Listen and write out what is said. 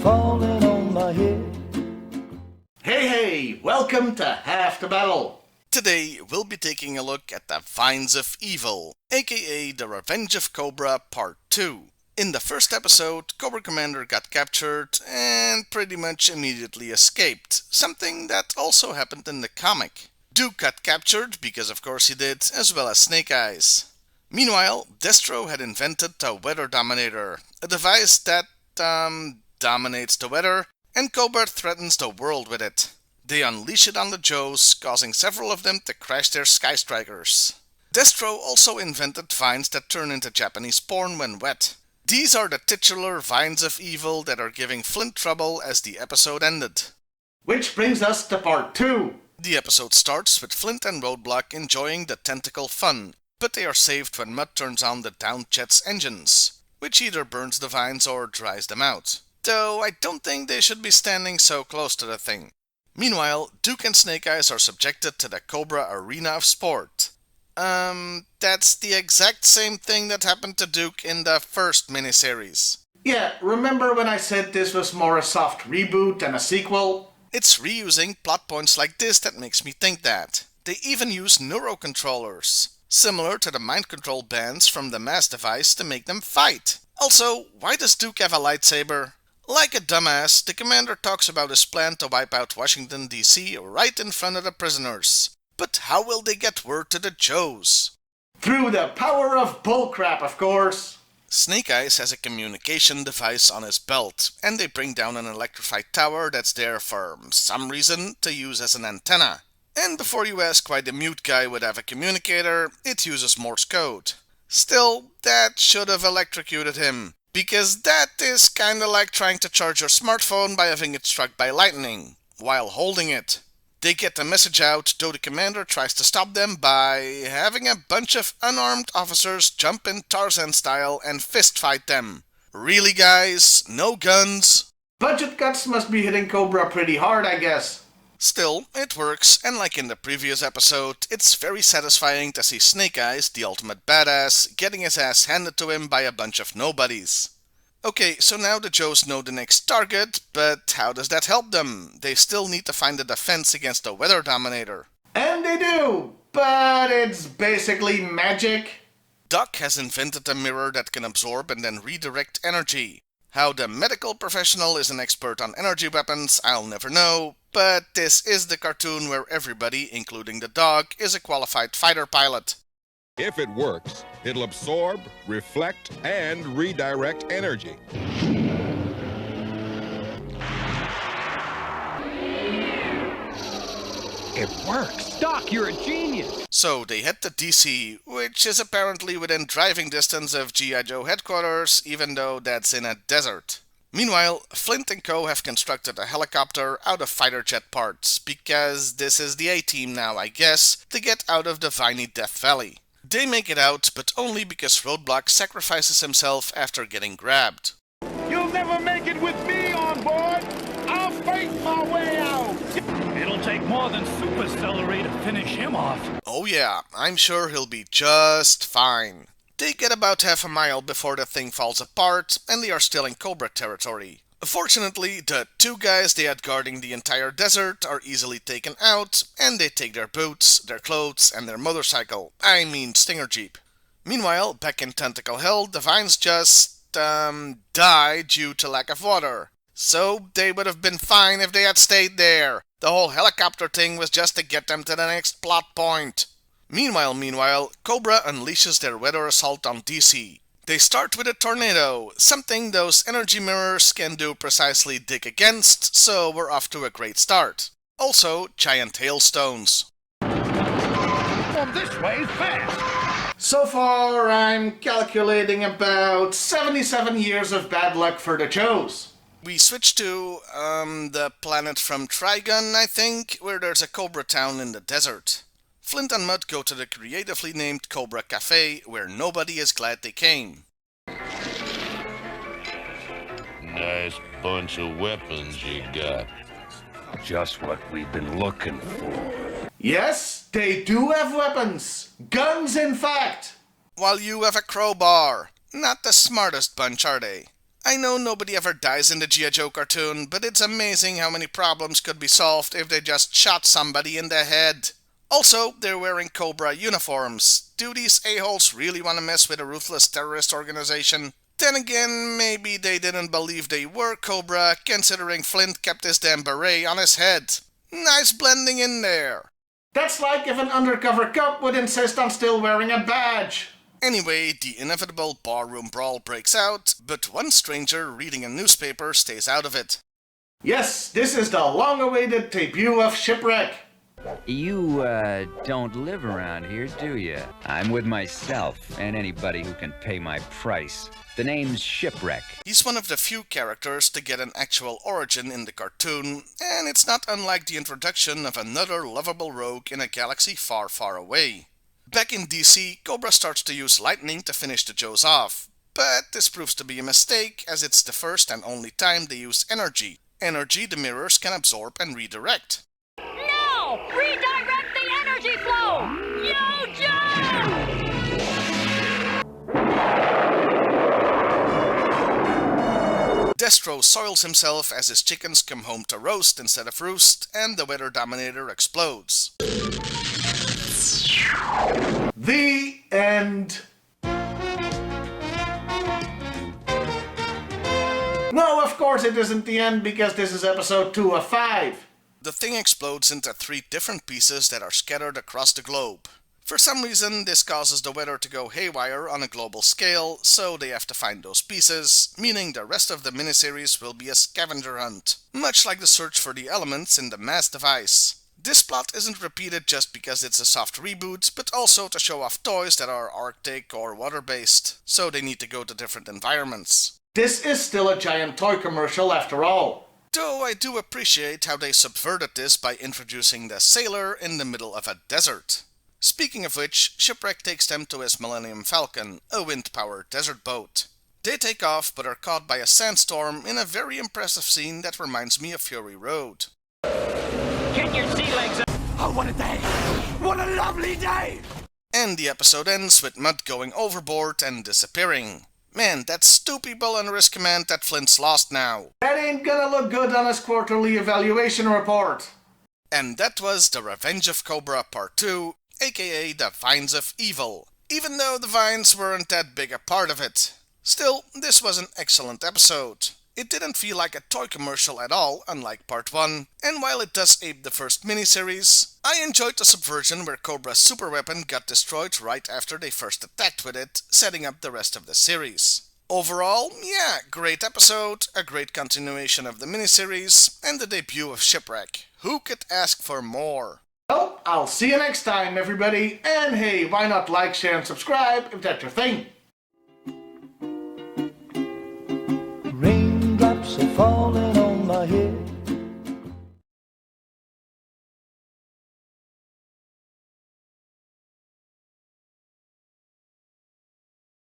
falling on my head. Hey, welcome to Half the Battle. Today, we'll be taking a look at the Vines of Evil, aka The Revenge of Cobra Part 2. In the first episode, Cobra Commander got captured and pretty much immediately escaped, something that also happened in the comic. Duke got captured, because of course he did, as well as Snake Eyes. Meanwhile, Destro had invented the Weather Dominator, a device that, dominates the weather, and Cobra threatens the world with it. They unleash it on the Joes, causing several of them to crash their Sky Strikers. Destro also invented vines that turn into Japanese porn when wet. These are the titular Vines of Evil that are giving Flint trouble as the episode ended. Which brings us to Part 2. The episode starts with Flint and Roadblock enjoying the tentacle fun, but they are saved when Mud turns on the downed jet's engines, which either burns the vines or dries them out. Though I don't think they should be standing so close to the thing. Meanwhile, Duke and Snake Eyes are subjected to the Cobra Arena of Sport. That's the exact same thing that happened to Duke in the first miniseries. Yeah, remember when I said this was more a soft reboot than a sequel? It's reusing plot points like this that makes me think that. They even use neurocontrollers, similar to the mind control bands from the mass device to make them fight. Also, why does Duke have a lightsaber? Like a dumbass, the commander talks about his plan to wipe out Washington, D.C. right in front of the prisoners. But how will they get word to the Joes? Through the power of bullcrap, of course. Snake Eyes has a communication device on his belt, and they bring down an electrified tower that's there for some reason to use as an antenna. And before you ask why the mute guy would have a communicator, it uses Morse code. Still, that should have electrocuted him, because that is kinda like trying to charge your smartphone by having it struck by lightning, while holding it. They get the message out, though the commander tries to stop them by having a bunch of unarmed officers jump in Tarzan style and fistfight them. Really, guys? No guns? Budget cuts must be hitting Cobra pretty hard, I guess. Still, it works, and like in the previous episode, it's very satisfying to see Snake Eyes, the ultimate badass, getting his ass handed to him by a bunch of nobodies. Okay, so now the Joes know the next target, but how does that help them? They still need to find a defense against the Weather Dominator. And they do, but it's basically magic. Doc has invented a mirror that can absorb and then redirect energy. How the medical professional is an expert on energy weapons, I'll never know, but this is the cartoon where everybody, including the dog, is a qualified fighter pilot. If it works, it'll absorb, reflect, and redirect energy. It works! Doc, you're a genius! So they head to DC, which is apparently within driving distance of G.I.Joe headquarters, even though that's in a desert. Meanwhile, Flint and Co. have constructed a helicopter out of fighter jet parts, because this is the A-team now, I guess, to get out of the viney Death Valley. They make it out, but only because Roadblock sacrifices himself after getting grabbed. You'll never make it with me on board! I'll fight my way out! It'll take more than super celery to finish him off. Oh yeah, I'm sure he'll be just fine. They get about half a mile before the thing falls apart, and they are still in Cobra territory. Fortunately, the two guys they had guarding the entire desert are easily taken out, and they take their boots, their clothes, and their motorcycle. I mean Stinger Jeep. Meanwhile, back in Tentacle Hill, the vines just, die due to lack of water. So, they would have been fine if they had stayed there. The whole helicopter thing was just to get them to the next plot point. Meanwhile, Cobra unleashes their weather assault on DC. They start with a tornado, something those energy mirrors can do precisely dig against, so we're off to a great start. Also, giant hailstones. From this way fast! So far, I'm calculating about 77 years of bad luck for the Joes. We switch to, the planet from Trigun, I think, where there's a Cobra town in the desert. Flint and Mud go to the creatively named Cobra Cafe, where nobody is glad they came. Nice bunch of weapons you got. Just what we've been looking for. Yes, they do have weapons. Guns, in fact. While you have a crowbar. Not the smartest bunch, are they? I know nobody ever dies in the G.I.Joe cartoon, but it's amazing how many problems could be solved if they just shot somebody in the head. Also, they're wearing Cobra uniforms. Do these a-holes really want to mess with a ruthless terrorist organization? Then again, maybe they didn't believe they were Cobra, considering Flint kept his damn beret on his head. Nice blending in there. That's like if an undercover cop would insist on still wearing a badge. Anyway, the inevitable barroom brawl breaks out, but one stranger reading a newspaper stays out of it. Yes, this is the long-awaited debut of Shipwreck. You, don't live around here, do you? I'm with myself and anybody who can pay my price. The name's Shipwreck. He's one of the few characters to get an actual origin in the cartoon, and it's not unlike the introduction of another lovable rogue in a galaxy far, far away. Back in DC, Cobra starts to use lightning to finish the Joes off, but this proves to be a mistake as it's the first and only time they use energy. Energy the mirrors can absorb and redirect. No! Redirect the energy flow! Yo-Joe! Destro soils himself as his chickens come home to roast instead of roost, and the weather dominator explodes. The end. No, of course it isn't the end because this is episode 2 of 5. The thing explodes into 3 different pieces that are scattered across the globe. For some reason, this causes the weather to go haywire on a global scale, so they have to find those pieces, meaning the rest of the miniseries will be a scavenger hunt, much like the search for the elements in the mass device. This plot isn't repeated just because it's a soft reboot, but also to show off toys that are Arctic or water-based, so they need to go to different environments. This is still a giant toy commercial after all. Though I do appreciate how they subverted this by introducing the sailor in the middle of a desert. Speaking of which, Shipwreck takes them to his Millennium Falcon, a wind-powered desert boat. They take off but are caught by a sandstorm in a very impressive scene that reminds me of Fury Road. Get your sea legs up! Oh, what a day! What a lovely day! And the episode ends with Mud going overboard and disappearing. Man, that's stupid on risk command that Flint's lost now. That ain't gonna look good on his quarterly evaluation report. And that was The Revenge of Cobra Part 2, aka The Vines of Evil, even though the vines weren't that big a part of it. Still, this was an excellent episode. It didn't feel like a toy commercial at all, unlike Part 1, and while it does ape the first miniseries, I enjoyed the subversion where Cobra's superweapon got destroyed right after they first attacked with it, setting up the rest of the series. Overall, yeah, great episode, a great continuation of the miniseries, and the debut of Shipwreck. Who could ask for more? Well, I'll see you next time, everybody, and hey, why not like, share, and subscribe if that's your thing? Raindrops are falling on my head.